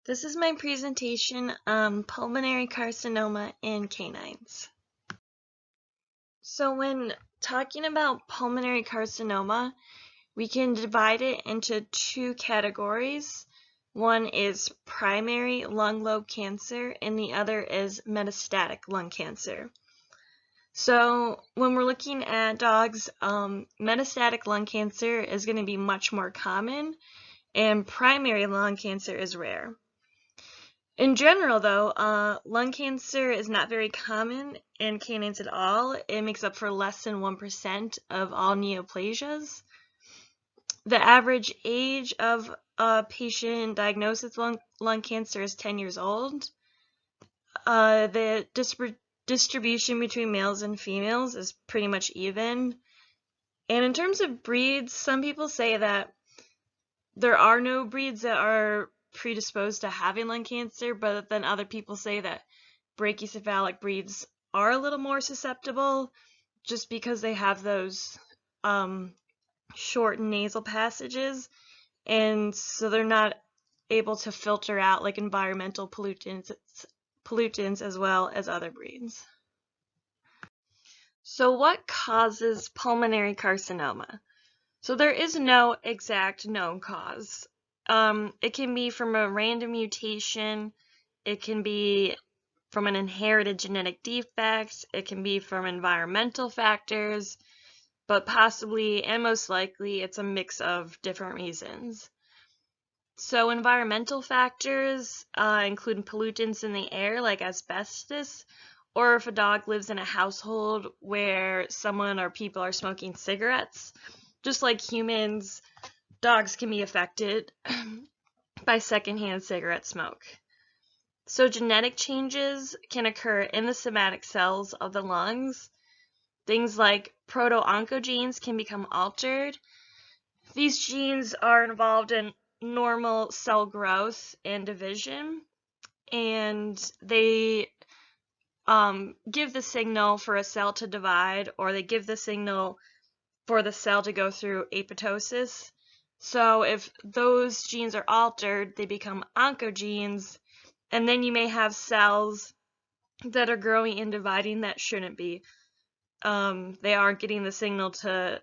This is my presentation on pulmonary carcinoma in canines. So when talking about pulmonary carcinoma, we can divide it into two categories. One is primary lung lobe cancer and the other is metastatic lung cancer. So when we're looking at dogs, metastatic lung cancer is going to be much more common and primary lung cancer is rare. In general, though, lung cancer is not very common in canines at all. It makes up for less than 1% of all neoplasias. The average age of a patient diagnosed with lung cancer is 10 years old. The distribution between males and females is pretty much even. And in terms of breeds, some people say that there are no breeds that are predisposed to having lung cancer, but then other people say that brachycephalic breeds are a little more susceptible just because they have those short nasal passages, and so they're not able to filter out like environmental pollutants as well as other breeds. So what causes pulmonary carcinoma? So there is no exact known cause. It can be from a random mutation, it can be from an inherited genetic defect, it can be from environmental factors, but possibly and most likely it's a mix of different reasons. So environmental factors include pollutants in the air like asbestos, or if a dog lives in a household where someone or people are smoking cigarettes. Just like humans, dogs can be affected by secondhand cigarette smoke. So genetic changes can occur in the somatic cells of the lungs. Things like proto-oncogenes can become altered. These genes are involved in normal cell growth and division, and they give the signal for a cell to divide, or they give the signal for the cell to go through apoptosis. So if those genes are altered, they become oncogenes, and then you may have cells that are growing and dividing that shouldn't be. They aren't getting the signal to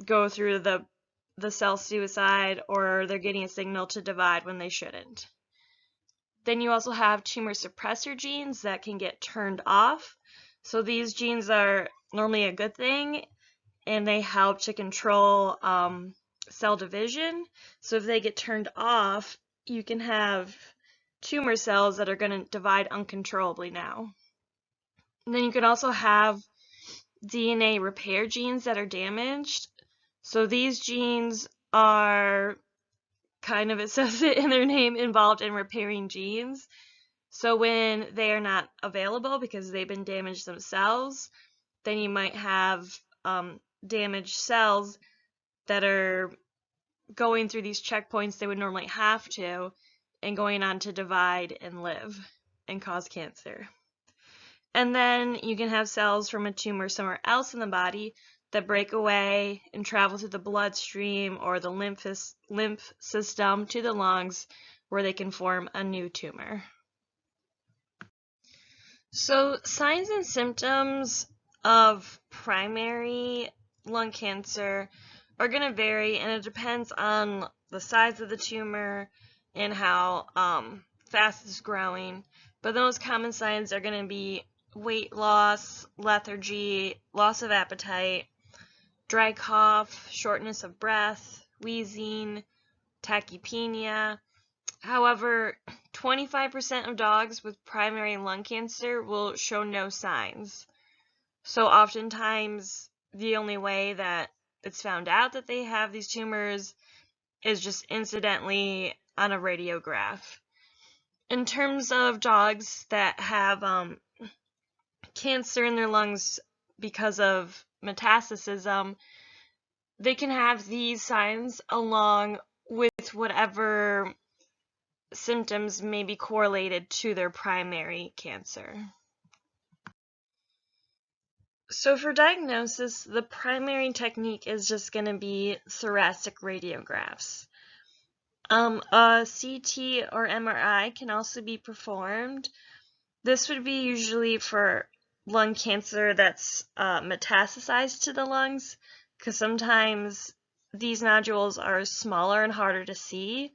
go through the cell suicide, or they're getting a signal to divide when they shouldn't. Then you also have tumor suppressor genes that can get turned off. So these genes are normally a good thing, and they help to control cell division. So if they get turned off, you can have tumor cells that are going to divide uncontrollably now. And then you can also have DNA repair genes that are damaged. So these genes are kind of, it says it in their name, involved in repairing genes. So when they are not available because they've been damaged themselves, then you might have damaged cells that are going through these checkpoints they would normally have to, and going on to divide and live and cause cancer. And then you can have cells from a tumor somewhere else in the body that break away and travel through the bloodstream or the lymph system to the lungs, where they can form a new tumor. So signs and symptoms of primary lung cancer are going to vary, and it depends on the size of the tumor and how fast it's growing. But the most common signs are going to be weight loss, lethargy, loss of appetite, dry cough, shortness of breath, wheezing, tachypnea. However, 25% of dogs with primary lung cancer will show no signs. So oftentimes, the only way that it's found out that they have these tumors is just incidentally on a radiograph. In terms of dogs that have cancer in their lungs because of metastasis, they can have these signs along with whatever symptoms may be correlated to their primary cancer. So for diagnosis, the primary technique is just going to be thoracic radiographs. A CT or MRI can also be performed. This would be usually for lung cancer that's metastasized to the lungs, because sometimes these nodules are smaller and harder to see.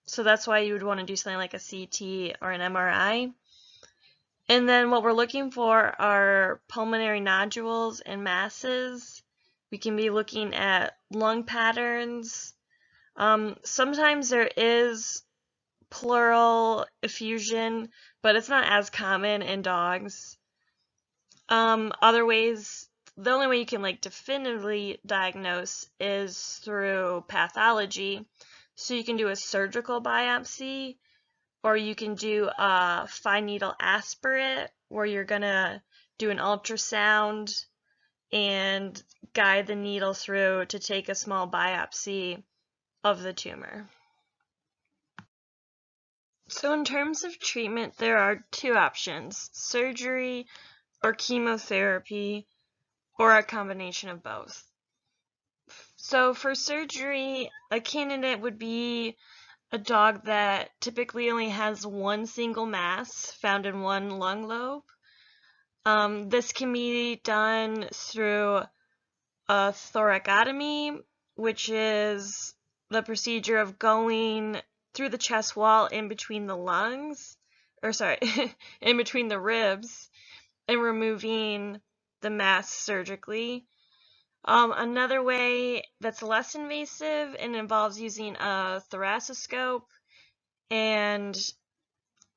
So that's why you would want to do something like a CT or an MRI. And then what we're looking for are pulmonary nodules and masses. We can be looking at lung patterns. Sometimes there is pleural effusion, but it's not as common in dogs. Other ways, the only way you can like definitively diagnose is through pathology. So you can do a surgical biopsy, or you can do a fine needle aspirate, where you're gonna do an ultrasound and guide the needle through to take a small biopsy of the tumor. So in terms of treatment, there are two options: surgery or chemotherapy, or a combination of both. So for surgery, a candidate would be a dog that typically only has one single mass found in one lung lobe. This can be done through a thoracotomy, which is the procedure of going through the chest wall in between the lungs, or sorry, in between the ribs, and removing the mass surgically. Another way that's less invasive and involves using a thoracoscope, and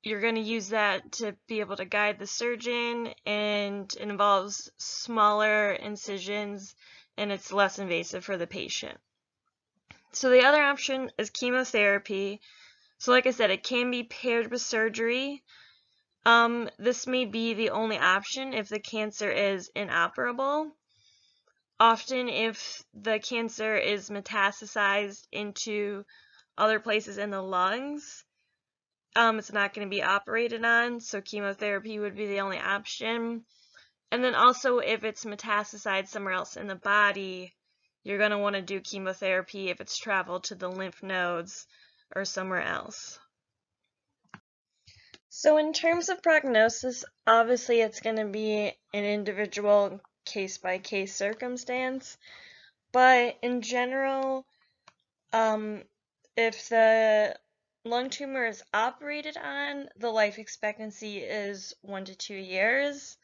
you're going to use that to be able to guide the surgeon, and it involves smaller incisions and it's less invasive for the patient. So the other option is chemotherapy. So like I said, it can be paired with surgery. This may be the only option if the cancer is inoperable. Often if the cancer is metastasized into other places in the lungs, it's not going to be operated on, so chemotherapy would be the only option. And then also if it's metastasized somewhere else in the body, you're going to want to do chemotherapy if it's traveled to the lymph nodes or somewhere else. So in terms of prognosis, obviously it's going to be an individual case-by-case circumstance, but in general, if the lung tumor is operated on, the life expectancy is 1 to 2 years.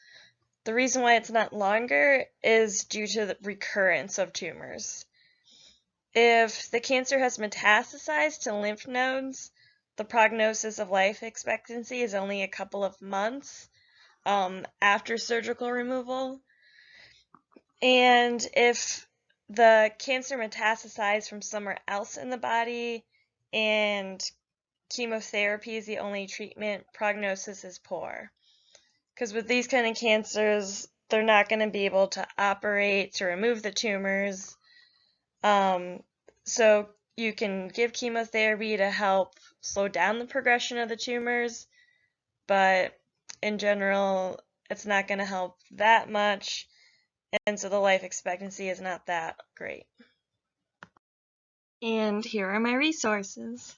The reason why it's not longer is due to the recurrence of tumors. If the cancer has metastasized to lymph nodes, the prognosis of life expectancy is only a couple of months after surgical removal. And if the cancer metastasized from somewhere else in the body and chemotherapy is the only treatment, prognosis is poor. Because with these kind of cancers, they're not going to be able to operate to remove the tumors. So you can give chemotherapy to help slow down the progression of the tumors, but in general, it's not going to help that much, and so the life expectancy is not that great. And here are my resources.